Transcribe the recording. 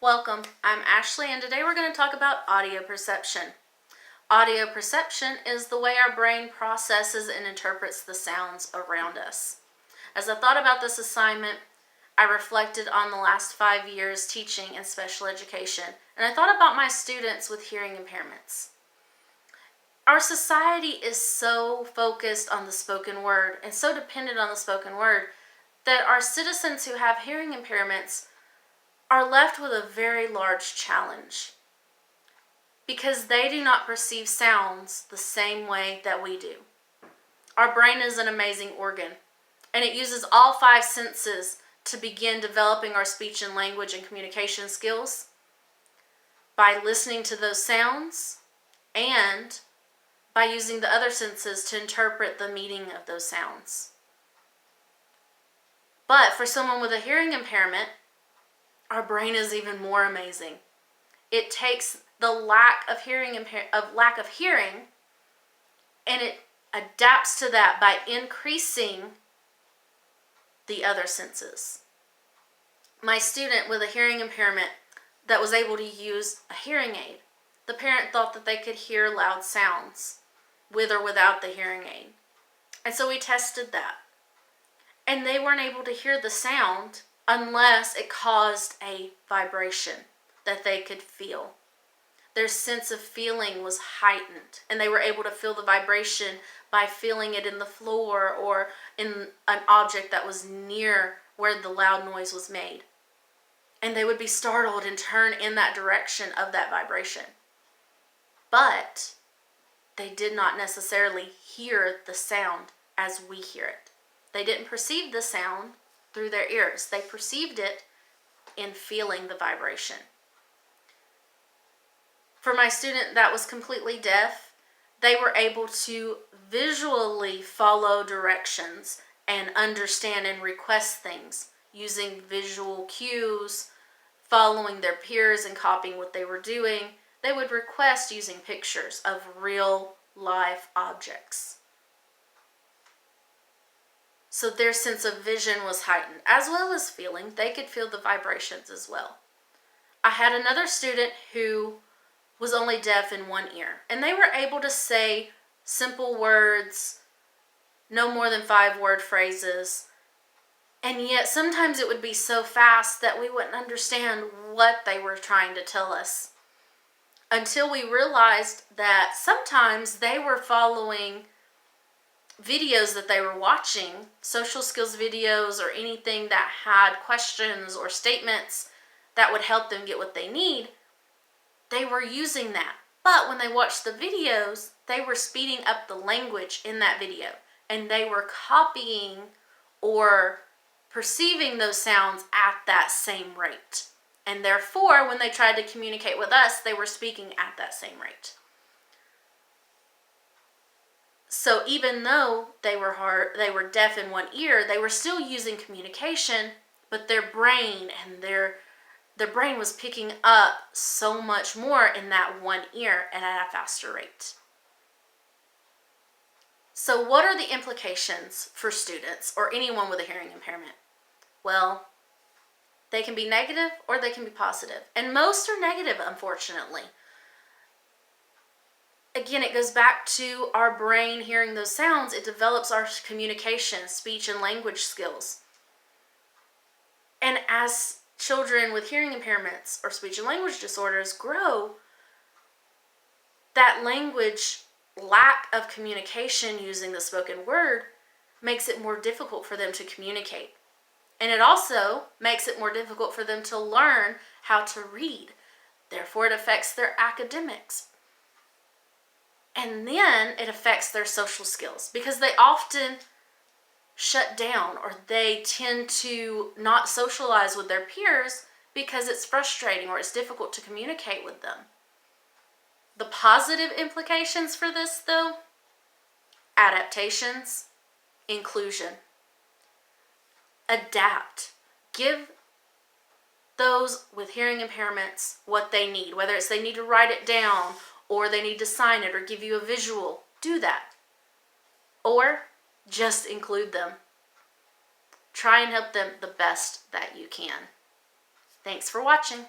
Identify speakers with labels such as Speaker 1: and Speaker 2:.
Speaker 1: Welcome, I'm Ashley, and today we're going to talk about audio perception. Audio perception is the way our brain processes and interprets the sounds around us. As I thought about this assignment, I reflected on the last 5 years teaching in special education, and I thought about my students with hearing impairments. Our society is so focused on the spoken word and so dependent on the spoken word that our citizens who have hearing impairments are left with a very large challenge because they do not perceive sounds the same way that we do. Our brain is an amazing organ, and it uses all 5 senses to begin developing our speech and language and communication skills by listening to those sounds and by using the other senses to interpret the meaning of those sounds. But for someone with a hearing impairment, our brain is even more amazing. It takes the lack of hearing and it adapts to that by increasing the other senses. My student with a hearing impairment that was able to use a hearing aid, the parent thought that they could hear loud sounds with or without the hearing aid. And so we tested that. And they weren't able to hear the sound unless it caused a vibration that they could feel. Their sense of feeling was heightened, and they were able to feel the vibration by feeling it in the floor or in an object that was near where the loud noise was made. And they would be startled and turn in that direction of that vibration. But they did not necessarily hear the sound as we hear it. They didn't perceive the sound through their ears. They perceived it in feeling the vibration. For my student that was completely deaf, they were able to visually follow directions and understand and request things using visual cues, following their peers and copying what they were doing. They would request using pictures of real life objects. So their sense of vision was heightened, as well as feeling. They could feel the vibrations as well. I had another student who was only deaf in one ear, and they were able to say simple words, no more than 5-word phrases, and yet sometimes it would be so fast that we wouldn't understand what they were trying to tell us, until we realized that sometimes they were following videos that they were watching, social skills videos or anything that had questions or statements that would help them get what they need. They were using that. But when they watched the videos, they were speeding up the language in that video, and they were copying or perceiving those sounds at that same rate. And therefore, when they tried to communicate with us, they were speaking at that same rate. So even though they were deaf in one ear, they were still using communication, but their brain was picking up so much more in that one ear and at a faster rate. So what are the implications for students or anyone with a hearing impairment? Well, they can be negative or they can be positive. And most are negative, unfortunately. Again, it goes back to our brain hearing those sounds. It develops our communication, speech, and language skills. And as children with hearing impairments or speech and language disorders grow, that language lack of communication using the spoken word makes it more difficult for them to communicate. And it also makes it more difficult for them to learn how to read. Therefore, it affects their academics. And then it affects their social skills because they often shut down or they tend to not socialize with their peers because it's frustrating or it's difficult to communicate with them. The positive implications for this, though, adaptations, inclusion. Adapt. Give those with hearing impairments what they need, whether it's they need to write it down or they need to sign it or give you a visual. Do that. Or just include them. Try and help them the best that you can. Thanks for watching.